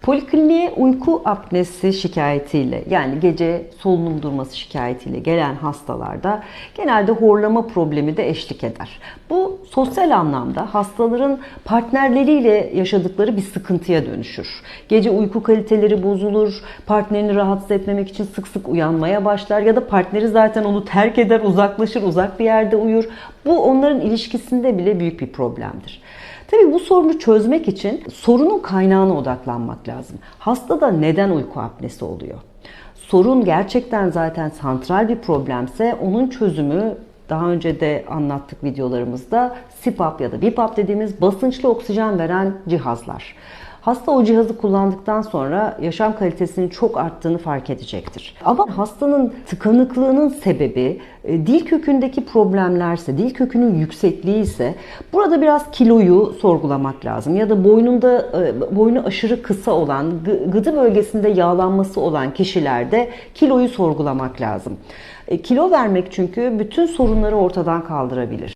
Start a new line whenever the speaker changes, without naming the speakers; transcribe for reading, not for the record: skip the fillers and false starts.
Polikliniğe uyku apnesi şikayetiyle yani gece solunum durması şikayetiyle gelen hastalarda genelde horlama problemi de eşlik eder. Bu sosyal anlamda hastaların partnerleriyle yaşadıkları bir sıkıntıya dönüşür. Gece uyku kaliteleri bozulur, partnerini rahatsız etmemek için sık sık uyanmaya başlar ya da partneri zaten onu terk eder, uzaklaşır, uzak bir yerde uyur. Bu onların ilişkisinde bile büyük bir problemdir. Tabii bu sorunu çözmek için sorunun kaynağına odaklanmak lazım. Hastada neden uyku apnesi oluyor? Sorun gerçekten zaten santral bir problemse onun çözümü daha önce de anlattık videolarımızda CPAP ya da BiPAP dediğimiz basınçlı oksijen veren cihazlar. Hasta o cihazı kullandıktan sonra yaşam kalitesinin çok arttığını fark edecektir. Ama hastanın tıkanıklığının sebebi dil kökündeki problemlerse, dil kökünün yüksekliği ise burada biraz kiloyu sorgulamak lazım. Ya da boynu aşırı kısa olan, gıdı bölgesinde yağlanması olan kişilerde kiloyu sorgulamak lazım. Kilo vermek çünkü bütün sorunları ortadan kaldırabilir.